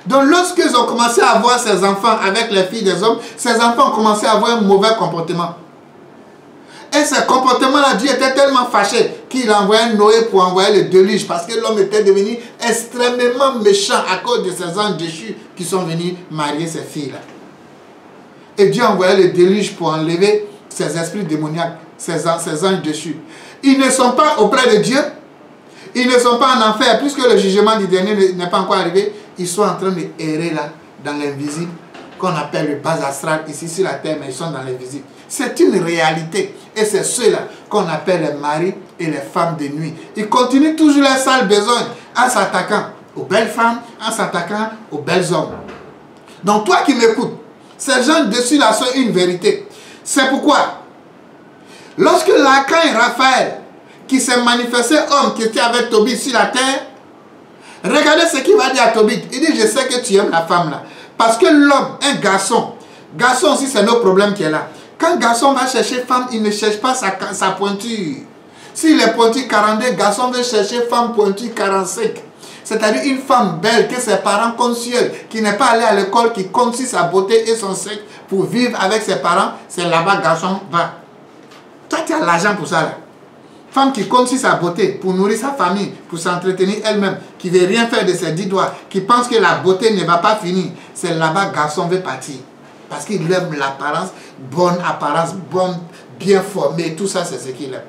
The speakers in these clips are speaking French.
Donc lorsqu'ils ont commencé à avoir ces enfants avec les filles des hommes, ces enfants ont commencé à avoir un mauvais comportement. Et ce comportement-là, Dieu était tellement fâché qu'il a envoyé Noé pour envoyer le déluge parce que l'homme était devenu extrêmement méchant à cause de ces anges déchus qui sont venus marier ces filles-là. Et Dieu a envoyé le déluge pour enlever ces esprits démoniaques, ces anges déchus. Ils ne sont pas auprès de Dieu, ils ne sont pas en enfer, puisque le jugement du dernier n'est pas encore arrivé. Ils sont en train d'errer là, dans l'invisible, qu'on appelle le bas astral, ici sur la terre, mais ils sont dans l'invisible. C'est une réalité. Et c'est ceux-là qu'on appelle les maris et les femmes de nuit. Ils continuent toujours leur sale besogne en s'attaquant aux belles femmes, en s'attaquant aux belles hommes. Donc toi qui m'écoutes, ces gens dessus-là sont une vérité. C'est pourquoi, lorsque l'archange Raphaël, qui s'est manifesté homme, qui était avec Tobit sur la terre, regardez ce qu'il va dire à Tobit. Il dit, je sais que tu aimes la femme là. Parce que l'homme, un garçon aussi c'est notre problème qui est là. Quand garçon va chercher femme, il ne cherche pas sa pointure. S'il est pointure 42, garçon veut chercher femme pointure 45. C'est-à-dire une femme belle que ses parents consuèlent, qui n'est pas allée à l'école, qui compte sur sa beauté et son sexe pour vivre avec ses parents. C'est là-bas garçon va. Toi tu as l'argent pour ça là. Femme qui compte sur sa beauté pour nourrir sa famille, pour s'entretenir elle-même, qui ne veut rien faire de ses 10 doigts, qui pense que la beauté ne va pas finir. C'est là-bas garçon veut partir. Parce qu'il aime l'apparence, bonne apparence, bonne, bien formée, tout ça c'est ce qu'il aime.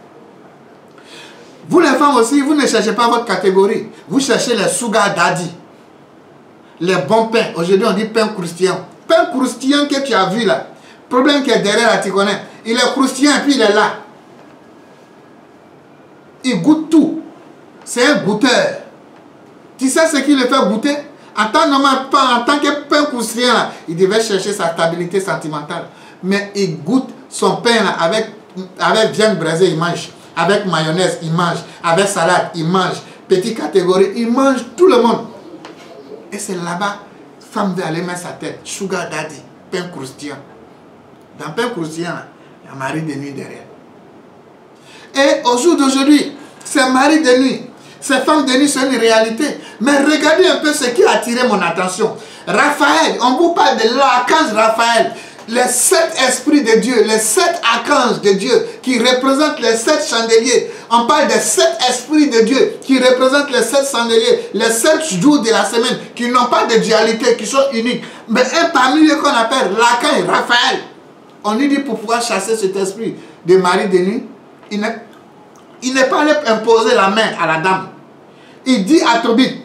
Vous les femmes aussi, vous ne cherchez pas votre catégorie. Vous cherchez les sugar daddy. Les bons pains. Aujourd'hui on dit pain croustillant. Pain croustillant que tu as vu là. Problème qui est derrière là, tu connais. Il est croustillant et puis il est là. Il goûte tout. C'est un goûteur. Tu sais ce qui le fait goûter? En tant que pain croustillant là, il devait chercher sa stabilité sentimentale. Mais il goûte son pain là, avec viande braisée, il mange. Avec mayonnaise, il mange. Avec salade, il mange. Petite catégorie, il mange tout le monde. Et c'est là-bas, femme veut aller mettre sa tête. Sugar daddy, pain croustillant. Dans pain croustillant, il y a un mari de nuit derrière. Et au jour d'aujourd'hui, ces maris de nuit, ces femmes de nuit, c'est une réalité. Mais regardez un peu ce qui a attiré mon attention. Raphaël, on vous parle de l'archange Raphaël. Les 7 esprits de Dieu, les 7 archanges de Dieu qui représentent les 7 chandeliers. On parle des 7 esprits de Dieu qui représentent les 7 chandeliers, les 7 jours de la semaine qui n'ont pas de dualité, qui sont uniques. Mais un parmi eux qu'on appelle l'archange Raphaël, on lui dit pour pouvoir chasser cet esprit de mari de nuit, il n'est pas allé imposer la main à la dame. Il dit à Tobit,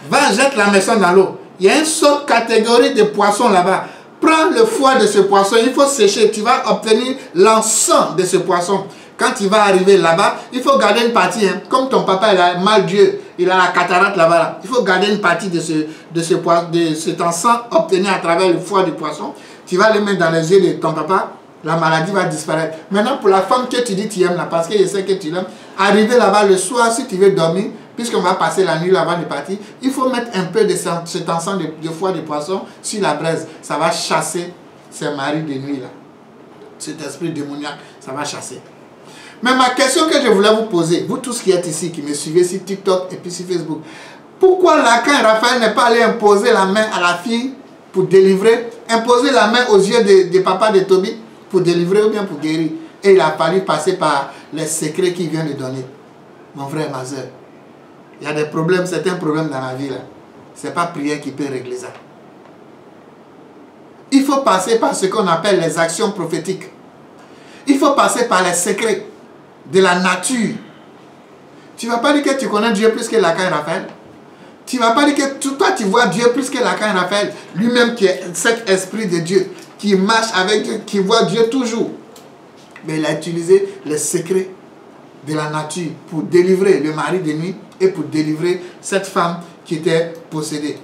va jette la maison dans l'eau. Il y a une seule catégorie de poissons là-bas. Prends le foie de ce poisson, il faut sécher, tu vas obtenir l'encens de ce poisson. Quand il va arriver là-bas, il faut garder une partie. Hein. Comme ton papa, il a mal Dieu, il a la cataracte là-bas. Là. Il faut garder une partie de cet encens obtenu à travers le foie du poisson. Tu vas le mettre dans les yeux de ton papa, la maladie va disparaître. Maintenant, pour la femme que tu dis tu aimes là, parce que je sais que tu l'aimes, arriver là-bas le soir, si tu veux dormir, puisqu'on va passer la nuit là-bas de partir, il faut mettre un peu de cet encens de foie de poisson sur la braise. Ça va chasser ces maris de nuit là. Cet esprit démoniaque, ça va chasser. Mais ma question que je voulais vous poser, vous tous qui êtes ici, qui me suivez sur TikTok et puis sur Facebook, pourquoi l'archange Raphaël n'est pas allé imposer la main à la fille pour délivrer, imposer la main aux yeux de papa de Tobit pour délivrer ou bien pour guérir? Et il a fallu passer par les secrets qu'il vient de donner. Mon frère, ma soeur, il y a des problèmes, certains problèmes dans la vie là. Ce n'est pas prière qui peut régler ça. Il faut passer par ce qu'on appelle les actions prophétiques. Il faut passer par les secrets de la nature. Tu ne vas pas dire que tu connais Dieu plus que l'archange Raphaël. Tu ne vas pas dire que toi tu vois Dieu plus que l'archange Raphaël. Lui-même qui est cet esprit de Dieu, qui marche avec Dieu, qui voit Dieu toujours. Mais il a utilisé les secrets de la nature pour délivrer le mari de nuit et pour délivrer cette femme qui était possédée.